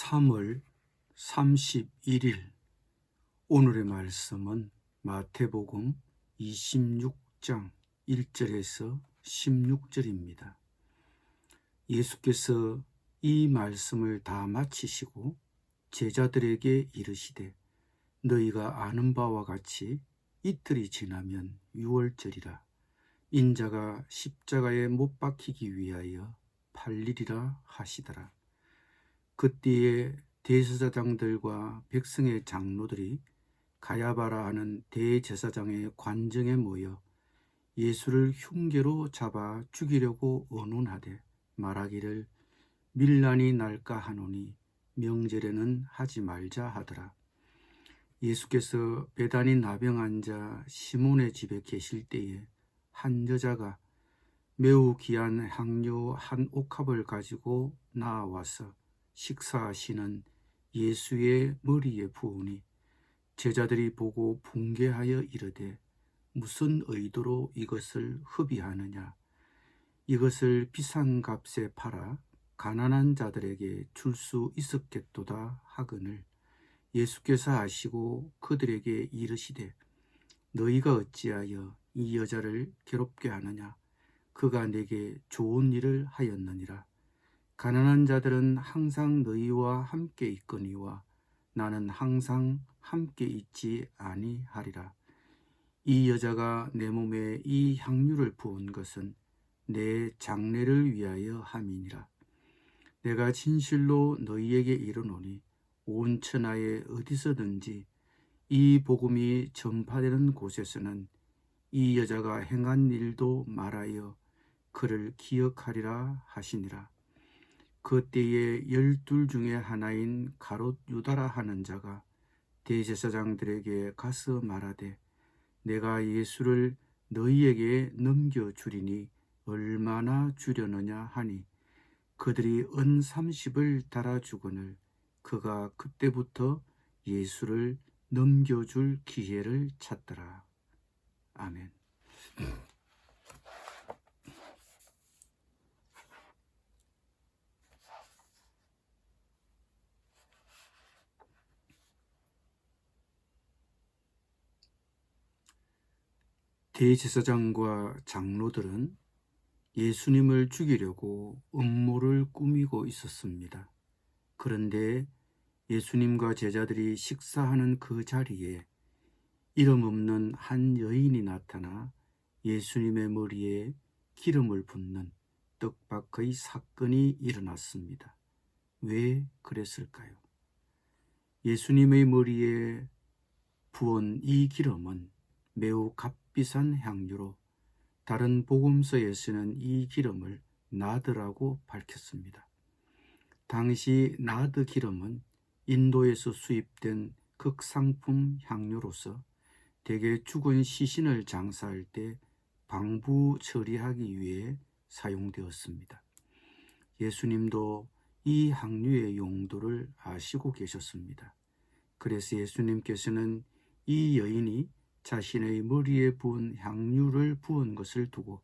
3월 31일 오늘의 말씀은 마태복음 26장 1절에서 16절입니다. 예수께서 이 말씀을 다 마치시고 제자들에게 이르시되 너희가 아는 바와 같이 이틀이 지나면 유월절이라 인자가 십자가에 못 박히기 위하여 팔리리라 하시더라. 그때에 대제사장들과 백성의 장로들이 가야바라 하는 대제사장의 관정에 모여 예수를 흉계로 잡아 죽이려고 언운하되 말하기를 밀란이 날까 하노니 명절에는 하지 말자 하더라. 예수께서 베다니 나병 환자 시몬의 집에 계실 때에 한 여자가 매우 귀한 향료 한 옥합을 가지고 나와서 식사하시는 예수의 머리에 부으니 제자들이 보고 붕괴하여 이르되 무슨 의도로 이것을 흡의하느냐. 이것을 비싼 값에 팔아 가난한 자들에게 줄 수 있었겠도다 하거늘 예수께서 아시고 그들에게 이르시되 너희가 어찌하여 이 여자를 괴롭게 하느냐. 그가 내게 좋은 일을 하였느니라. 가난한 자들은 항상 너희와 함께 있거니와 나는 항상 함께 있지 아니하리라. 이 여자가 내 몸에 이 향유를 부은 것은 내 장례를 위하여 함이니라. 내가 진실로 너희에게 이르노니 온 천하에 어디서든지 이 복음이 전파되는 곳에서는 이 여자가 행한 일도 말하여 그를 기억하리라 하시니라. 그때에 12 중에 하나인 가롯 유다라 하는 자가 대제사장들에게 가서 말하되 내가 예수를 너희에게 넘겨주리니 얼마나 주려느냐 하니 그들이 은 30을 달아주거늘 그가 그때부터 예수를 넘겨줄 기회를 찾더라. 아멘. 대제사장과 장로들은 예수님을 죽이려고 음모를 꾸미고 있었습니다. 그런데 예수님과 제자들이 식사하는 그 자리에 이름 없는 한 여인이 나타나 예수님의 머리에 기름을 붓는 뜻밖의 사건이 일어났습니다. 왜 그랬을까요? 예수님의 머리에 부은 이 기름은 매우 값비싼 향유로 다른 복음서에서는 이 기름을 나드라고 밝혔습니다. 당시 나드 기름은 인도에서 수입된 극상품 향료로서 대개 죽은 시신을 장사할 때 방부 처리하기 위해 사용되었습니다. 예수님도 이 향유의 용도를 아시고 계셨습니다. 그래서 예수님께서는 이 여인이 자신의 머리에 부은 향유를 부은 것을 두고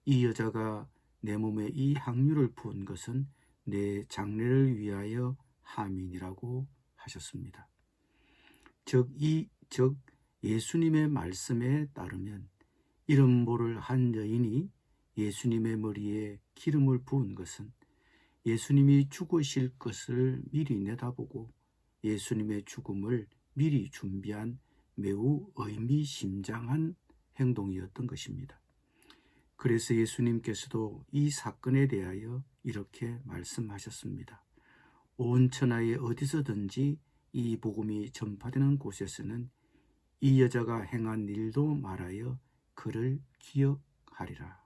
이 여자가 내 몸에 이 향유를 부은 것은 내 장례를 위하여 함이니라고 하셨습니다. 즉 예수님의 말씀에 따르면 이름 모를 한 여인이 예수님의 머리에 기름을 부은 것은 예수님이 죽으실 것을 미리 내다보고 예수님의 죽음을 미리 준비한 매우 의미심장한 행동이었던 것입니다. 그래서 예수님께서도 이 사건에 대하여 이렇게 말씀하셨습니다. 온 천하에 어디서든지 이 복음이 전파되는 곳에서는 이 여자가 행한 일도 말하여 그를 기억하리라.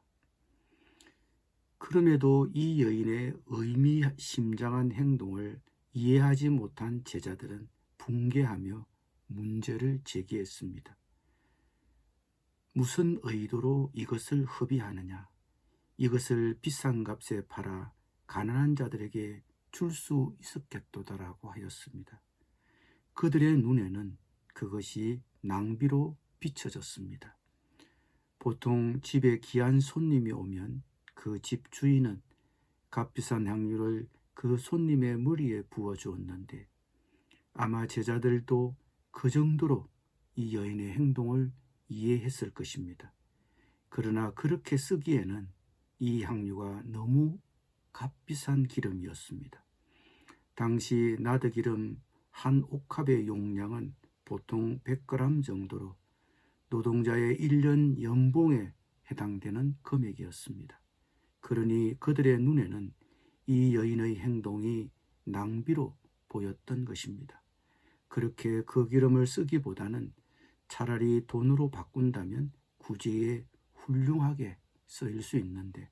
그럼에도 이 여인의 의미심장한 행동을 이해하지 못한 제자들은 붕괴하며 문제를 제기했습니다. 무슨 의도로 이것을 흡의하느냐? 이것을 비싼 값에 팔아 가난한 자들에게 줄 수 있었겠도다라고 하였습니다. 그들의 눈에는 그것이 낭비로 비춰졌습니다. 보통 집에 귀한 손님이 오면 그 집 주인은 값비싼 향유를 그 손님의 머리에 부어주었는데 아마 제자들도 그 정도로 이 여인의 행동을 이해했을 것입니다. 그러나 그렇게 쓰기에는 이 향유가 너무 값비싼 기름이었습니다. 당시 나드기름 한 옥합의 용량은 보통 100g 정도로 노동자의 1년 연봉에 해당되는 금액이었습니다. 그러니 그들의 눈에는 이 여인의 행동이 낭비로 보였던 것입니다. 그렇게 그 기름을 쓰기보다는 차라리 돈으로 바꾼다면 구제에 훌륭하게 쓰일 수 있는데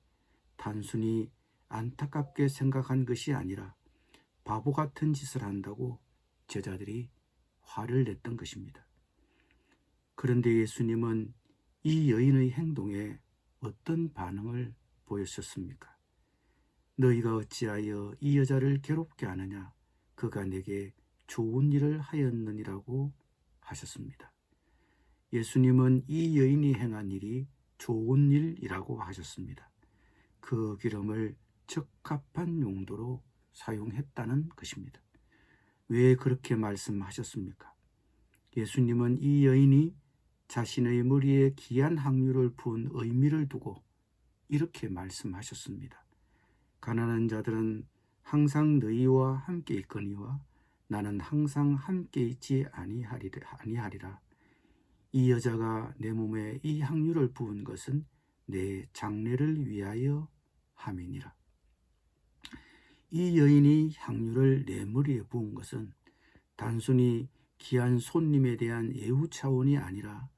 단순히 안타깝게 생각한 것이 아니라 바보 같은 짓을 한다고 제자들이 화를 냈던 것입니다. 그런데 예수님은 이 여인의 행동에 어떤 반응을 보였었습니까? 너희가 어찌하여 이 여자를 괴롭게 하느냐? 그가 내게 좋은 일을 하였느니라고 하셨습니다. 예수님은 이 여인이 행한 일이 좋은 일이라고 하셨습니다. 그 기름을 적합한 용도로 사용했다는 것입니다. 왜 그렇게 말씀하셨습니까? 예수님은 이 여인이 자신의 머리에 귀한 향유를 부은 의미를 두고 이렇게 말씀하셨습니다. 가난한 자들은 항상 너희와 함께 있거니와 나는 항상 함께 있지 아니하리라. 이 여자가 내 몸에 이 향유를 부은 것은 내 장례를 위하여 함이니라. 이 여인이 향유를 내 머리에 부은 것은 단순히 귀한 손님에 대한 예우 차원이 아니라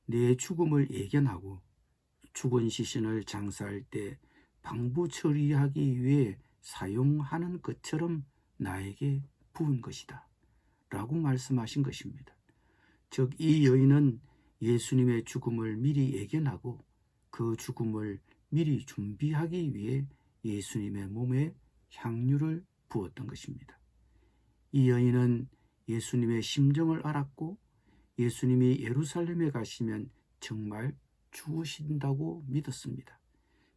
내 죽음을 예견하고 죽은 시신을 장사할 때 방부 처리하기 위해 사용하는 것처럼 나에게 부은 것이다 라고 말씀하신 것입니다. 즉 이 여인은 예수님의 죽음을 미리 예견하고 그 죽음을 미리 준비하기 위해 예수님의 몸에 향유를 부었던 것입니다. 이 여인은 예수님의 심정을 알았고 예수님이 예루살렘에 가시면 정말 죽으신다고 믿었습니다.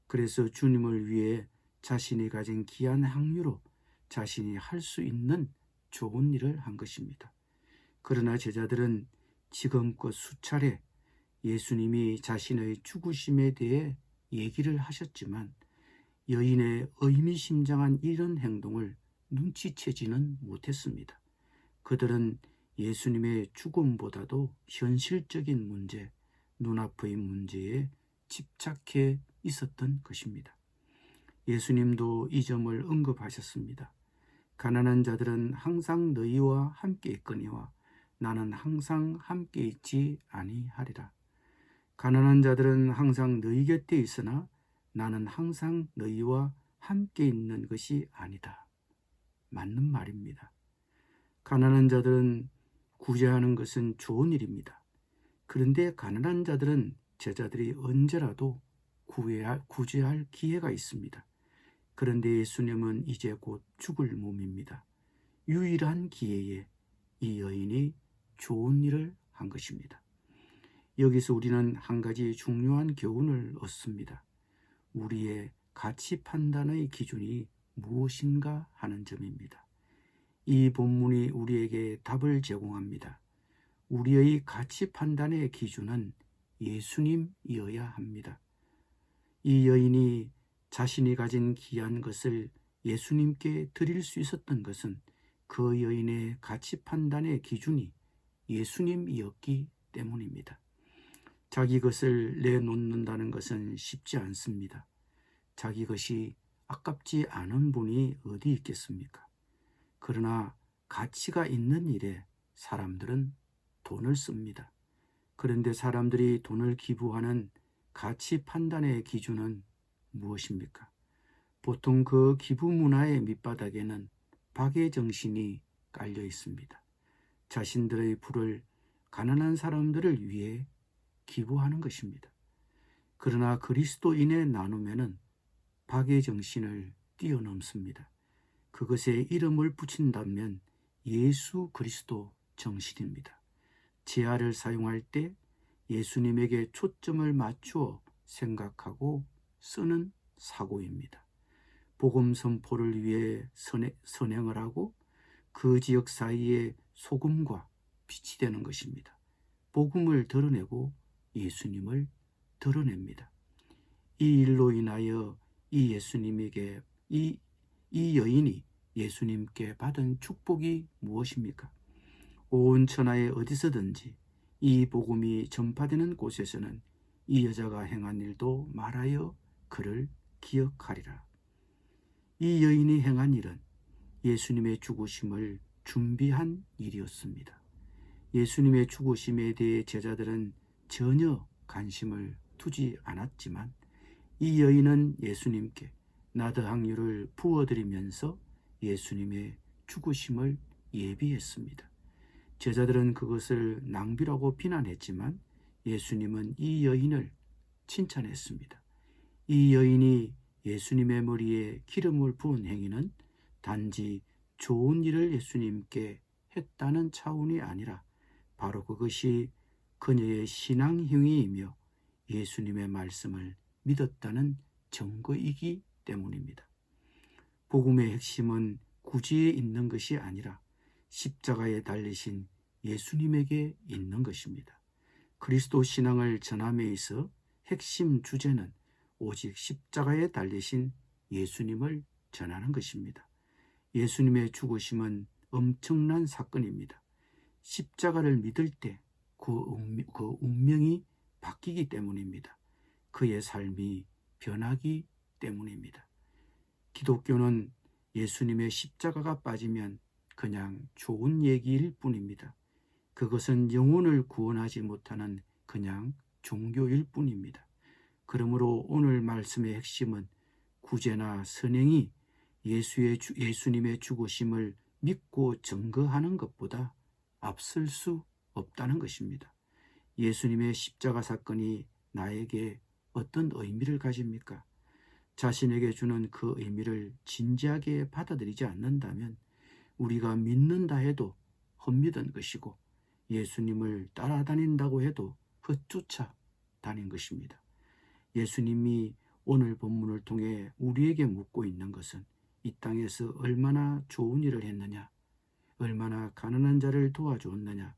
그래서 주님을 위해 자신이 가진 귀한 향유로 자신이 할 수 있는 좋은 일을 한 것입니다. 그러나 제자들은 지금껏 수차례 예수님이 자신의 죽으심에 대해 얘기를 하셨지만 여인의 의미심장한 이런 행동을 눈치채지는 못했습니다. 그들은 예수님의 죽음보다도 현실적인 문제, 눈앞의 문제에 집착해 있었던 것입니다. 예수님도 이 점을 언급하셨습니다. 가난한 자들은 항상 너희와 함께 있거니와 나는 항상 함께 있지 아니하리라. 가난한 자들은 항상 너희 곁에 있으나 나는 항상 너희와 함께 있는 것이 아니다. 맞는 말입니다. 가난한 자들은 구제하는 것은 좋은 일입니다. 그런데 가난한 자들은 제자들이 언제라도 구제할 기회가 있습니다. 그런데 예수님은 이제 곧 죽을 몸입니다. 유일한 기회에 이 여인이 좋은 일을 한 것입니다. 여기서 우리는 한 가지 중요한 교훈을 얻습니다. 우리의 가치 판단의 기준이 무엇인가 하는 점입니다. 이 본문이 우리에게 답을 제공합니다. 우리의 가치 판단의 기준은 예수님이어야 합니다. 이 여인이 자신이 가진 귀한 것을 예수님께 드릴 수 있었던 것은 그 여인의 가치 판단의 기준이 예수님이었기 때문입니다. 자기 것을 내놓는다는 것은 쉽지 않습니다. 자기 것이 아깝지 않은 분이 어디 있겠습니까? 그러나 가치가 있는 일에 사람들은 돈을 씁니다. 그런데 사람들이 돈을 기부하는 가치 판단의 기준은 무엇입니까? 보통 그 기부 문화의 밑바닥에는 박애 정신이 깔려 있습니다. 자신들의 부를 가난한 사람들을 위해 기부하는 것입니다. 그러나 그리스도인의 나눔에는 박애 정신을 뛰어넘습니다. 그것에 이름을 붙인다면 예수 그리스도 정신입니다. 재화를 사용할 때 예수님에게 초점을 맞추어 생각하고 쓰는 사고입니다. 복음 선포를 위해 선행을 하고 그 지역 사이에 소금과 빛이 되는 것입니다. 복음을 드러내고 예수님을 드러냅니다. 이 일로 인하여 이 예수님에게 이 여인이 예수님께 받은 축복이 무엇입니까? 온 천하에 어디서든지 이 복음이 전파되는 곳에서는 이 여자가 행한 일도 말하여 그를 기억하리라. 이 여인이 행한 일은 예수님의 죽으심을 준비한 일이었습니다. 예수님의 죽으심에 대해 제자들은 전혀 관심을 두지 않았지만 이 여인은 예수님께 나드항유를 부어드리면서 예수님의 죽으심을 예비했습니다. 제자들은 그것을 낭비라고 비난했지만 예수님은 이 여인을 칭찬했습니다. 이 여인이 예수님의 머리에 기름을 부은 행위는 단지 좋은 일을 예수님께 했다는 차원이 아니라 바로 그것이 그녀의 신앙 행위이며 예수님의 말씀을 믿었다는 증거이기 때문입니다. 복음의 핵심은 구지에 있는 것이 아니라 십자가에 달리신 예수님에게 있는 것입니다. 그리스도 신앙을 전함에 있어 핵심 주제는 오직 십자가에 달리신 예수님을 전하는 것입니다. 예수님의 죽으심은 엄청난 사건입니다. 십자가를 믿을 때 그 운명이 바뀌기 때문입니다. 그의 삶이 변하기 때문입니다. 기독교는 예수님의 십자가가 빠지면 그냥 좋은 얘기일 뿐입니다. 그것은 영혼을 구원하지 못하는 그냥 종교일 뿐입니다. 그러므로 오늘 말씀의 핵심은 구제나 선행이 예수님의 죽으심을 믿고 증거하는 것보다 앞설 수 없다는 것입니다. 예수님의 십자가 사건이 나에게 어떤 의미를 가집니까? 자신에게 주는 그 의미를 진지하게 받아들이지 않는다면 우리가 믿는다 해도 헛믿은 것이고 예수님을 따라다닌다고 해도 헛쫓아 다닌 것입니다. 예수님이 오늘 본문을 통해 우리에게 묻고 있는 것은 이 땅에서 얼마나 좋은 일을 했느냐, 얼마나 가난한 자를 도와주었느냐,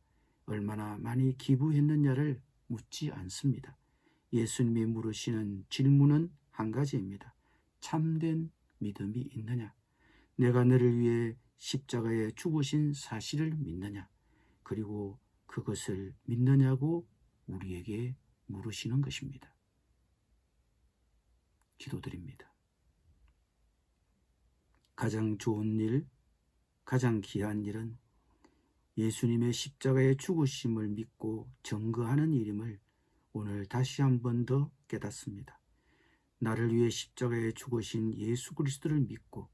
얼마나 많이 기부했느냐를 묻지 않습니다. 예수님이 물으시는 질문은 한 가지입니다. 참된 믿음이 있느냐? 내가 너를 위해 십자가에 죽으신 사실을 믿느냐? 그리고 그것을 믿느냐고 우리에게 물으시는 것입니다. 기도드립니다. 가장 좋은 일, 가장 귀한 일은 예수님의 십자가의 죽으심을 믿고 증거하는 일임을 오늘 다시 한 번 더 깨닫습니다. 나를 위해 십자가에 죽으신 예수 그리스도를 믿고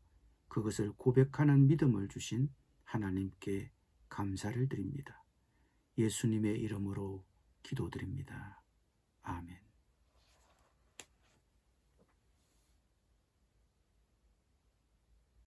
그것을 고백하는 믿음을 주신 하나님께 감사를 드립니다. 예수님의 이름으로 기도드립니다. 아멘.